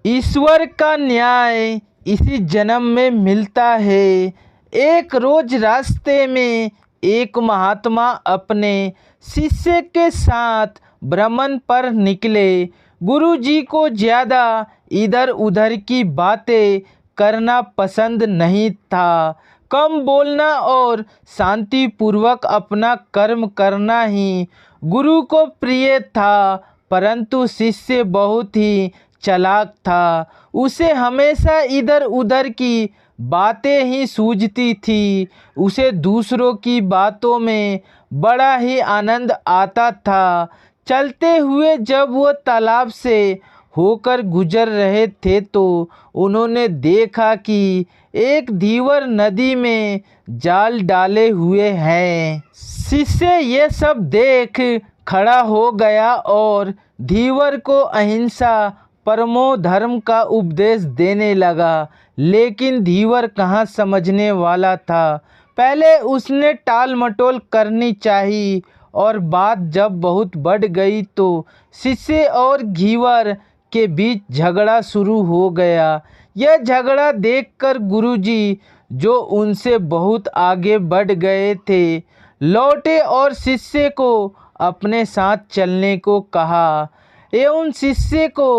ईश्वर का न्याय इसी जन्म में मिलता है। एक रोज रास्ते में एक महात्मा अपने शिष्य के साथ भ्रमण पर निकले। गुरुजी को ज़्यादा इधर उधर की बातें करना पसंद नहीं था। कम बोलना और शांतिपूर्वक अपना कर्म करना ही गुरु को प्रिय था। परंतु शिष्य बहुत ही चालाक था। उसे हमेशा इधर उधर की बातें ही सूझती थी। उसे दूसरों की बातों में बड़ा ही आनंद आता था। चलते हुए जब वो तालाब से होकर गुजर रहे थे तो उन्होंने देखा कि एक धीवर नदी में जाल डाले हुए हैं। शिष्य ये सब देख खड़ा हो गया और धीवर को अहिंसा परमो धर्म का उपदेश देने लगा। लेकिन धीवर कहाँ समझने वाला था। पहले उसने टाल मटोल करनी चाहिए और बात जब बहुत बढ़ गई तो शिष्य और धीवर के बीच झगड़ा शुरू हो गया। यह झगड़ा देखकर गुरुजी, जो उनसे बहुत आगे बढ़ गए थे, लौटे और शिष्य को अपने साथ चलने को कहा एवं शिष्य को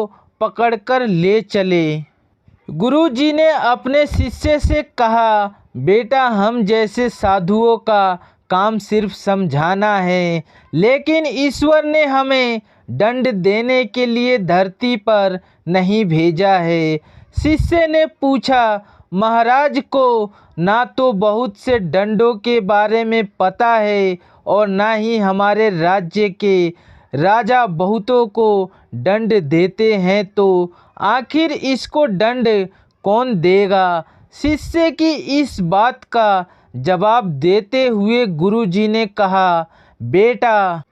पकड़कर ले चले। गुरुजी ने अपने शिष्य से कहा, बेटा, हम जैसे साधुओं का काम सिर्फ समझाना है, लेकिन ईश्वर ने हमें दंड देने के लिए धरती पर नहीं भेजा है। शिष्य ने पूछा, महाराज को ना तो बहुत से दंडों के बारे में पता है और ना ही हमारे राज्य के राजा बहुतों को दंड देते हैं, तो आखिर इसको दंड कौन देगा? शिष्य की इस बात का जवाब देते हुए गुरुजी ने कहा, बेटा,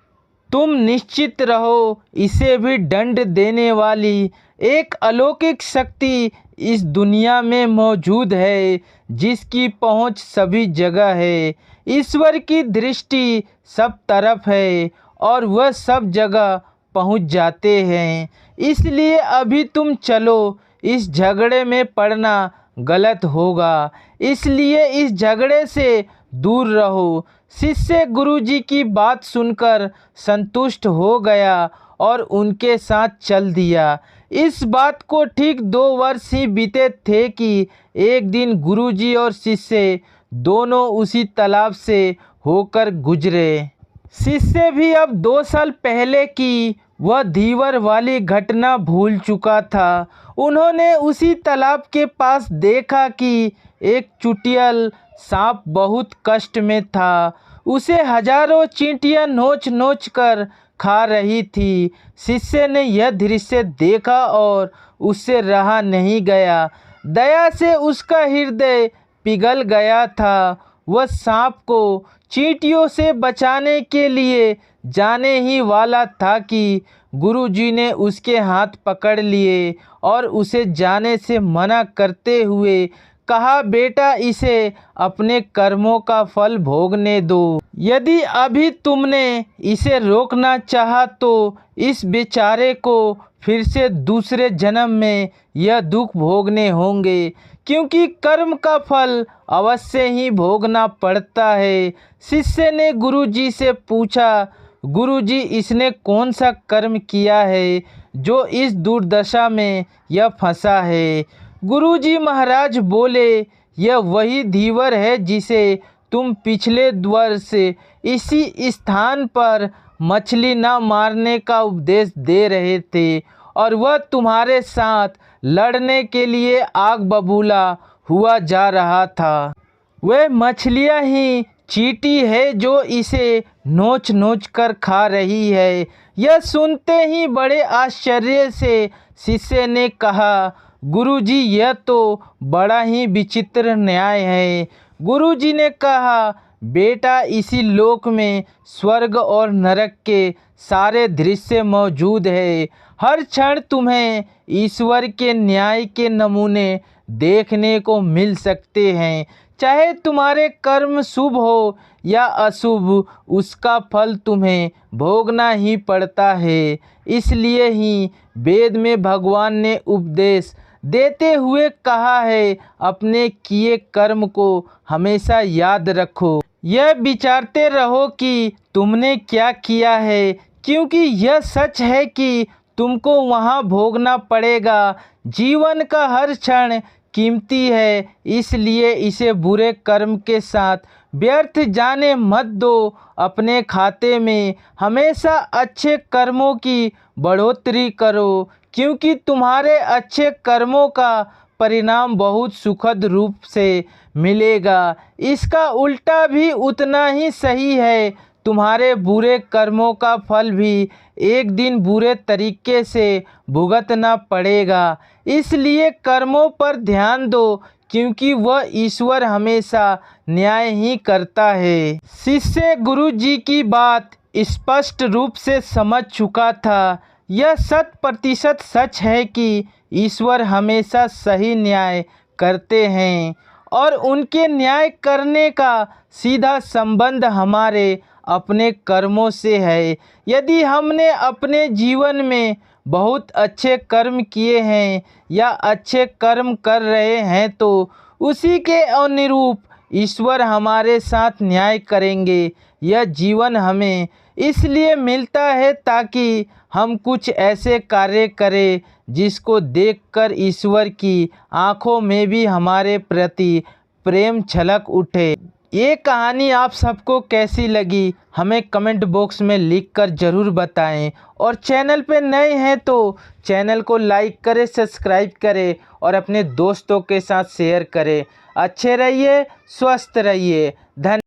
तुम निश्चित रहो, इसे भी दंड देने वाली एक अलौकिक शक्ति इस दुनिया में मौजूद है, जिसकी पहुंच सभी जगह है। ईश्वर की दृष्टि सब तरफ है और वह सब जगह पहुंच जाते हैं। इसलिए अभी तुम चलो, इस झगड़े में पड़ना गलत होगा, इसलिए इस झगड़े से दूर रहो। शिष्य गुरुजी की बात सुनकर संतुष्ट हो गया और उनके साथ चल दिया। इस बात को ठीक 2 वर्ष ही बीते थे कि एक दिन गुरुजी और शिष्य दोनों उसी तालाब से होकर गुजरे। शिष्य भी अब 2 साल पहले की वह धीवर वाली घटना भूल चुका था। उन्होंने उसी तालाब के पास देखा कि एक चुटियल सांप बहुत कष्ट में था। उसे हजारों चींटियां नोच नोच कर खा रही थी। शिष्य ने यह दृश्य देखा और उससे रहा नहीं गया। दया से उसका हृदय पिघल गया था। वह सांप को चींटियों से बचाने के लिए जाने ही वाला था कि गुरुजी ने उसके हाथ पकड़ लिए और उसे जाने से मना करते हुए कहा, बेटा, इसे अपने कर्मों का फल भोगने दो। यदि अभी तुमने इसे रोकना चाहा तो इस बेचारे को फिर से दूसरे जन्म में यह दुख भोगने होंगे, क्योंकि कर्म का फल अवश्य ही भोगना पड़ता है। शिष्य ने गुरुजी से पूछा, गुरुजी, इसने कौन सा कर्म किया है जो इस दुर्दशा में यह फंसा है? गुरुजी महाराज बोले, यह वही धीवर है जिसे तुम पिछले वर्ष इसी स्थान पर मछली न मारने का उपदेश दे रहे थे और वह तुम्हारे साथ लड़ने के लिए आग बबूला हुआ जा रहा था। वह मछलियाँ ही चींटी है जो इसे नोच नोच कर खा रही है। यह सुनते ही बड़े आश्चर्य से शिष्य ने कहा, गुरुजी, यह तो बड़ा ही विचित्र न्याय है। गुरुजी ने कहा, बेटा, इसी लोक में स्वर्ग और नरक के सारे दृश्य मौजूद है। हर क्षण तुम्हें ईश्वर के न्याय के नमूने देखने को मिल सकते हैं। चाहे तुम्हारे कर्म शुभ हो या अशुभ, उसका फल तुम्हें भोगना ही पड़ता है। इसलिए ही वेद में भगवान ने उपदेश देते हुए कहा है, अपने किए कर्म को हमेशा याद रखो। यह विचारते रहो कि तुमने क्या किया है, क्योंकि यह सच है कि तुमको वहाँ भोगना पड़ेगा। जीवन का हर क्षण कीमती है, इसलिए इसे बुरे कर्म के साथ व्यर्थ जाने मत दो। अपने खाते में हमेशा अच्छे कर्मों की बढ़ोतरी करो, क्योंकि तुम्हारे अच्छे कर्मों का परिणाम बहुत सुखद रूप से मिलेगा। इसका उल्टा भी उतना ही सही है, तुम्हारे बुरे कर्मों का फल भी एक दिन बुरे तरीके से भुगतना पड़ेगा। इसलिए कर्मों पर ध्यान दो, क्योंकि वह ईश्वर हमेशा न्याय ही करता है। शिष्य गुरु जी की बात स्पष्ट रूप से समझ चुका था। यह 100% सच है कि ईश्वर हमेशा सही न्याय करते हैं और उनके न्याय करने का सीधा संबंध हमारे अपने कर्मों से है। यदि हमने अपने जीवन में बहुत अच्छे कर्म किए हैं या अच्छे कर्म कर रहे हैं, तो उसी के अनुरूप ईश्वर हमारे साथ न्याय करेंगे। यह जीवन हमें इसलिए मिलता है ताकि हम कुछ ऐसे कार्य करें जिसको देखकर ईश्वर की आंखों में भी हमारे प्रति प्रेम छलक उठे। ये कहानी आप सबको कैसी लगी हमें कमेंट बॉक्स में लिखकर ज़रूर बताएं, और चैनल पे नए हैं तो चैनल को लाइक करें, सब्सक्राइब करें और अपने दोस्तों के साथ शेयर करें। अच्छे रहिए, स्वस्थ रहिए। धन्यवाद।